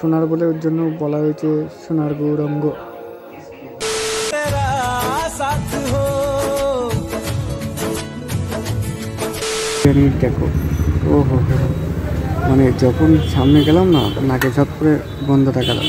সোনার বলে ওর জন্য বলা হয়েছে সোনার গৌরাঙ্গ। দেখো ও হো, মানে যখন সামনে গেলাম না নাকে ঝট করে বন্ধটা গেল।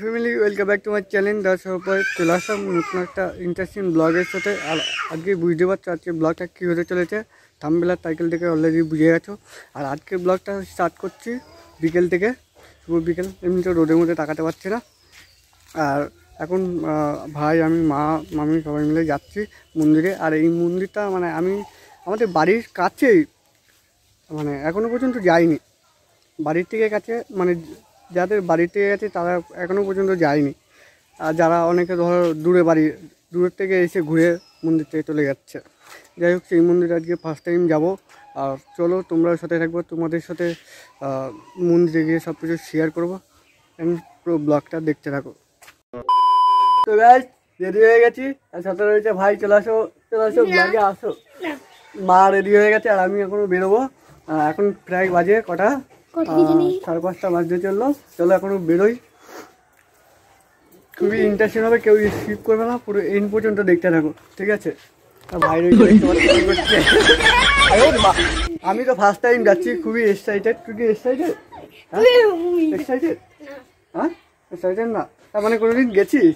Family welcome back to my channel. দর্শক চলে আসলাম নতুন একটা ইন্টারেস্টিং ব্লগের সাথে। আর আজকে বুঝতে পারছো আজকে ব্লগটা কী হতে চলেছে, থাম্বনেল টাইটেল থেকে অলরেডি বুঝে গেছো। আর আজকের ব্লগটা স্টার্ট করছি বিকেল থেকে, শুভ বিকেল। এমনিতে রোদের মধ্যে তাকাতে পারছি না। আর এখন ভাই, আমি, মা, মামি সবাই মিলে যাচ্ছি মন্দিরে। আর এই মন্দিরটা মানে আমাদের বাড়ির কাছেই, মানে এখনও পর্যন্ত যাইনি বাড়ির থেকে কাছে, মানে যাদের বাড়ির থেকে গেছে তারা এখনও পর্যন্ত যায়নি। আর যারা অনেকে ধরো দূরের থেকে এসে ঘুরে মন্দির থেকে চলে যাচ্ছে। যাই হোক, সেই মন্দিরে আজকে ফার্স্ট টাইম যাবো। আর চলো তোমরা সাথে থাকবো, তোমাদের সাথে মন্দিরে গিয়ে সব কিছু শেয়ার করবো। পুরো ব্লগটা দেখতে থাকো। তো গাইস, রেডি হয়ে গেছি। আর সাথে রয়েছে ভাই। চলে আসো ব্লগে আসো। মা রেডি হয়ে গেছে আর আমি এখনো বেরোবো। এখন প্রায় বাজে কটা, 5:30 বাজতে চললো। চলো এখনো বেরোই। খুবই ইন্টারেস্টিং হবে, কেউ স্কিপ করবে না, পুরো এন্ড পর্যন্ত দেখতে থাকো, ঠিক আছে? বাইরে আমি তো ফার্স্ট টাইম যাচ্ছি, খুবই এক্সাইটেড। তুই কি এক্সাইটেড? এক্সাইটেড? হ্যাঁ, এক্সাইটেড না? তার মানে কোনোদিন গেছিস?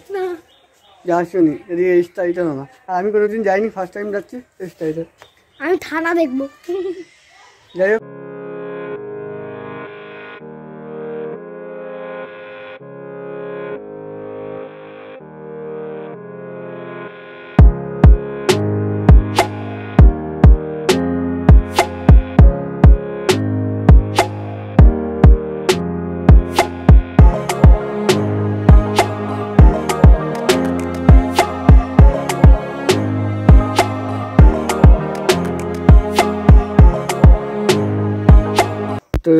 যাসনি, এদিকে এক্সাইটেড না। আর আমি কোনোদিন যাইনি, ফার্স্ট টাইম যাচ্ছি, এক্সাইটেড। আমি থানা দেখবো। যাই হোক, তো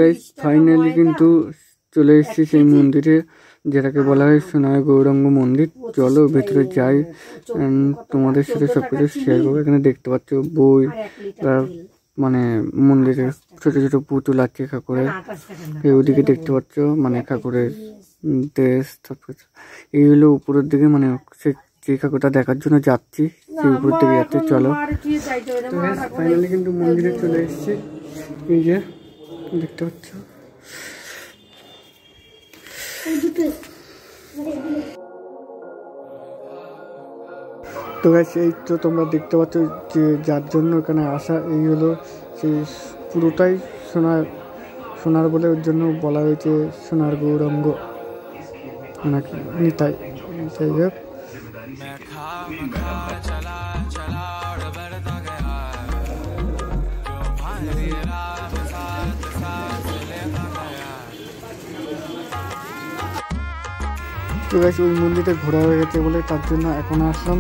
ফাইনালি কিন্তু চলে এসেছি সেই মন্দিরে, যেটাকে বলা হয় সোনার গৌরাঙ্গ মন্দির। চলো ভেতরে যাই, তোমাদের সাথে সব কিছু শেয়ার করবো। এখানে দেখতে পাচ্ছ বই, মানে মন্দিরে ছোট ছোট পুতুল আছে ঠাকুরের। ওদিকে দেখতে পাচ্ছ মানে ঠাকুরের ড্রেস, সব কিছু। এই হলো উপরের দিকে, মানে সে যে ঠাকুরটা দেখার জন্য যাচ্ছি সেই উপরের দিকে যাচ্ছে। চলো, তো ফাইনালি কিন্তু মন্দিরে চলে এসেছি। এই যে দেখতে পাচ্ছ, তো গাইস এই তো তোমরা দেখতে পাচ্ছ যে যার জন্য এখানে আসা, এই হলো সেই পুরোটাই সোনার বলে ওর জন্য বলা হয়েছে সোনার গৌরাঙ্গ, নাকি নিতাই। যাই হোক, তো গাইস ওই মন্দিরে ঘোরা হয়ে গেছে বলে তার জন্য এখন আসলাম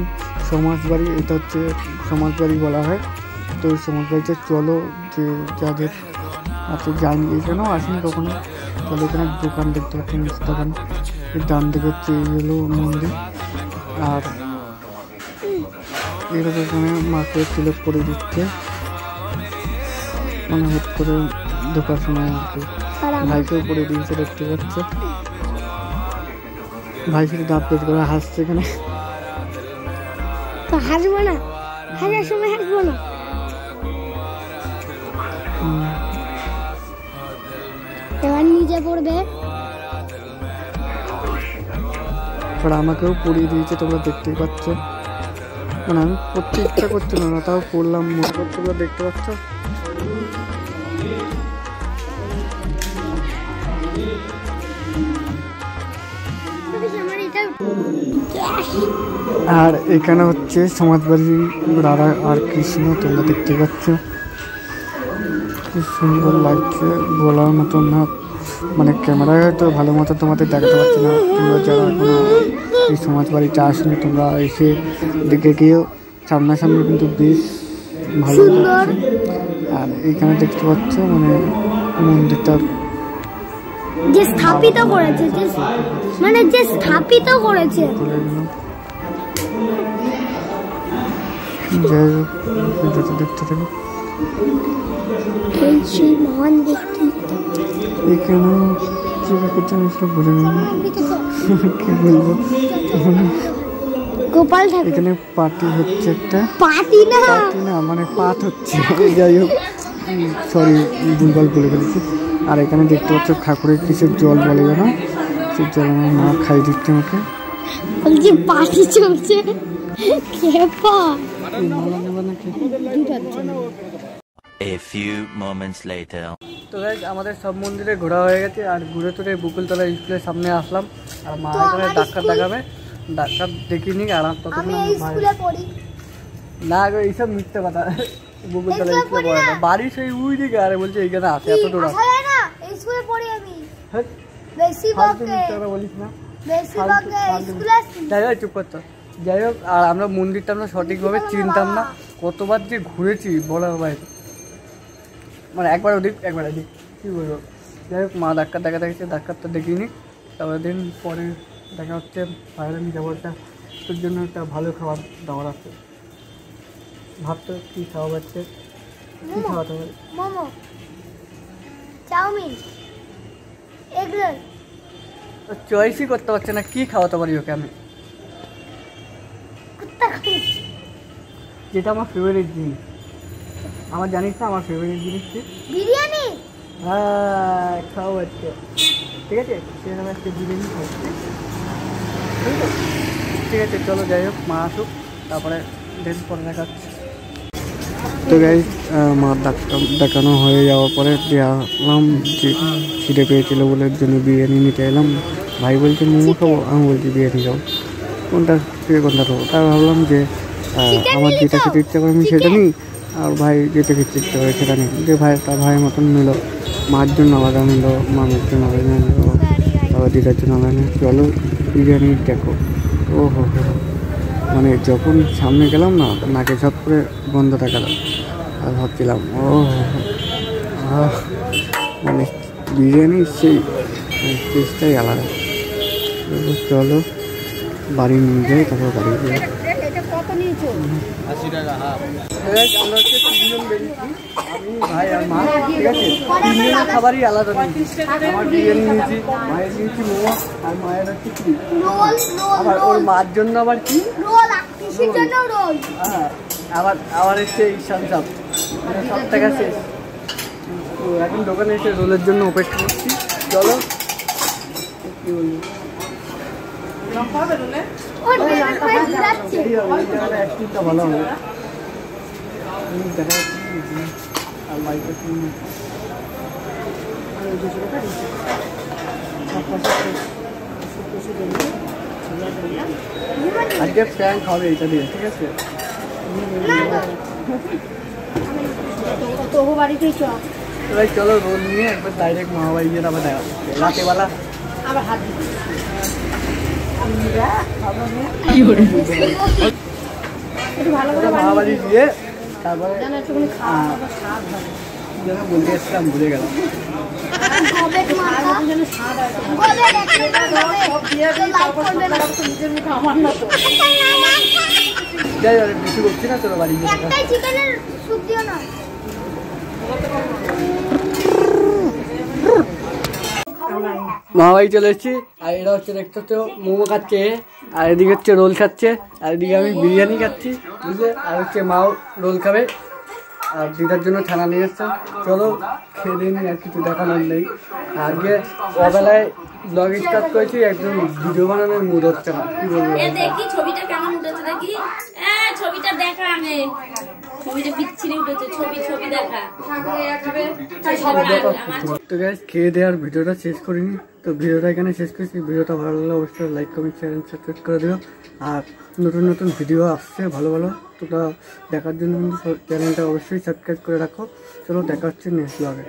সমাজবাড়ি। এটা হচ্ছে সমাজবাড়ি বলা হয়। তো ওই সমাজবাড়িতে চলো, যে যাদের আছে যায়নি, এখানেও আসেনি কখনো। চলো, এখানে দোকান দেখতে পাচ্ছি, মিষ্টি দোকান। ডান দিকে হচ্ছে এই হলো মন্দির। আর এরকম এখানে মাকে তিলক করে দিচ্ছে, মানে হুট করে ঢোকার সময় আর কি। ভাইকেও করে দিয়েছে, দেখতে পাচ্ছে। ভাই শুধু দাঁত পেট করে হাসছে এখানে। তো হাসবো না, হাসার সময় হাসবো না। এবার নিজে পড়বে। আমাকেও পড়িয়ে দিয়েছে, তোমরা দেখতেই পাচ্ছ। মানে আমি পড়তে ইচ্ছা করছিল না, তাও পড়লাম। মনে করতে তোমরা দেখতে পাচ্ছ। আর এখানে হচ্ছে সমাজবাড়ি রাধা আর কৃষ্ণ, তোমরা দেখতে পাচ্ছ। কি সুন্দর লাগছে, বলার মতো না। মানে ক্যামেরায় হয়তো ভালো মতো তোমাদের দেখাতে পারছি না। তোমরা যারা এখনো এই সমাজবাড়িটা আসেনি, তোমরা এসে দেখে গিয়েও সামনাসামনি কিন্তু বেশ ভালো লাগছে। আর এইখানে দেখতে পাচ্ছ মানে মন্দিরটা যে স্থাপিত করেছে, মানে যে স্থাপিত করেছে। যাই হোক, দেখতে থাকো। এই সেই মহান ব্যক্তি এখানে কি করছেন সব বলে কি বলবো। গোপাল ঠাকুর এখানে পার্টি হচ্ছে একটা, পাতি না পার্টি না মানে পাঠ হচ্ছে, যাই হোক সরি ভুলভাল বলে ফেলেছি। আর এখানে দেখতে পাচ্ছ ঠাকুরের কিসের জল বলে না, সেই জল আমার মা খাই দিচ্ছে আমাকে। বলছি পাটি চলছে খেপা A few moments later. তো গাইস আমাদের সব মন্দিরে ঘোরা হয়ে গেছে, আর ঘুরে তুলে বকুলতলা স্কুলের সামনে আসলাম। আর মা এখানে ডাক্তার দেখাবে, ডাক্তার দেখিনি। আর আমি এই স্কুলে পড়ি না গো, এইসব মিথ্যে কথা। বকুলতলা স্কুলে পড়ে না, বাড়ি সেই উই দিকে। আরে বলছে এইখানে আসে এত দূর আসে না, এই স্কুলে পড়ি আমি। হ্যাঁ বেশি ফালতু বকে মিথ্যে কথা বলিস না। বেশি বকে স্কুলে আসি। যাই হোক চুপ করতো। যাই হোক, আর আমরা মন্দিরটা আমরা সঠিকভাবে চিনতাম না, কতবার যে ঘুরেছি বলার বাইরে, মানে একবার ওদিক একবার এদিক, কী বলবো। যাই হোক মা ডাক্তার দেখাতে গেছে, ডাক্তারটা দেখিনি। তারপরে দিন পরে দেখা হচ্ছে বাইরে নিয়ে যাবো, একটা তোর জন্য একটা ভালো খাবার দাবার আছে। ভাবতো কী খাওয়া যাচ্ছে, কী খাওয়াতে হবে। Momo, chow mein, egg roll. চয়েসই করতে পারছে না কী খাওয়াতে পারি ওকে আমি, কুত্তা খাই যেটা আমার ফেভারিট জিনিস। আমার জানিস না আমার ফেভারিট জিনিস কি? বিরিয়ানি। হ্যাঁ খাওয়াচ্ছে, ঠিক আছে সেরকম একটা বিরিয়ানি খাচ্ছি। ঠিক আছে চলো, যাই হোক মা আসুক, তারপরে ডেট পরে দেখাচ্ছি। তো গাই মা ডাক্তার দেখানো হয়ে যাওয়ার পরে দেখলাম যে খিদে পেয়েছিল বলে জন্য বিরিয়ানি নিতে এলাম। ভাই বলছে মোমো খাবো, আমি বলছি বিরিয়ানি খাবো, কোনটা থেকে কোনটা খাবো। তাই ভাবলাম যে আমার যেটা খেতে ইচ্ছা করে আমি সেটা নিই, আর ভাই যেটা খেতে ইচ্ছা করে সেটা নিই। যে ভাইটা ভাইয়ের মতন নিল, মার জন্য আলাদা নিল, মামের জন্য আলাদা নিল, আবার দিদার জন্য আলাদা নিল। চলো বিরিয়ানি দেখো। ও হো হো, মানে যখন সামনে গেলাম না, নাকে ঝপ করে বন্ধ থাকলাম। আর ভাবছিলাম ও মানে বিরিয়ানির সেই টেস্টটাই আলাদা। চলো বাড়ি নিয়ে যাই, তারপর বাড়ি যাই। আমরা হচ্ছে তিনজন বেরিয়েছি, আমি ভাই আর মা, ঠিক আছে। তিনজনের খাবারই আলাদা নিয়েছি। আমার বিরিয়ানি নিয়েছি, মায়ের নিয়েছি মোমো, আর মায়ের হচ্ছে কি রোল, আবার ওর মার জন্য আবার কি রোল, কিসের জন্য রোল? হ্যাঁ আবার এসছে ঈশান সাপ, মানে সব টাকা শেষ। তো এখন দোকানে এসে রোলের জন্য অপেক্ষা করছি। চলো কি বলবো, ওর বেলা খাই যাচ্ছে। এই জায়গাটা অ্যাক্টিভটা ভালো হবে। দেখা যাচ্ছে আর বাইকটা কিনে আজকে প্র্যাঙ্ক হবে এটা দিয়ে, ঠিক আছে। তবু বাড়িতেই চল। ভাই চলো রোল নিয়ে একবার ডাইরেক্ট মামাবাড়ি গিয়ে আবার দেখা রাতেবেলা আবার হাত মামাবাড়ি গিয়ে তারপরে বলতে এসছিলাম, ভুলে গেলাম। যাই হোক বেশি করছি না, চলো বাড়ি গিয়ে দেখা। চিকেনের স্যুপ দিও না। মামাবাড়ি চলে এসেছি, আর এরা হচ্ছে দেখতে হচ্ছে মোমো খাচ্ছে, আর এদিকে হচ্ছে রোল খাচ্ছে, আর এদিকে আমি বিরিয়ানি খাচ্ছি, বুঝলে। আর হচ্ছে মাও রোল খাবে, আর দিদার জন্য ছানা নিয়ে এসছেন। চলো খেয়ে দিন, আর কিছু দেখানোর নেই। আজকে অবেলায় ব্লগ স্টার্ট করেছি, একদম ভিডিও বানানোর মুড হচ্ছে না, কি বলবো। দেখি ছবিটা কেমন উঠেছে দেখি। ছবিটা দেখা আগে, ছবিটা বিচ্ছিরি উঠেছে। ছবি দেখা। তো গাইস খেয়ে দেওয়ার ভিডিওটা শেষ করিনি, তো ভিডিওটা এখানে শেষ করছি। ভিডিওটা ভালো লাগলে অবশ্যই লাইক কমেন্ট শেয়ার সাবস্ক্রাইব করে দিও। আর নতুন নতুন ভিডিও আসছে ভালো ভালো, তোটা দেখার জন্য কিন্তু চ্যানেলটা অবশ্যই সাবস্ক্রাইব করে রাখো। চলো দেখা হচ্ছে নেক্সট ব্লগে।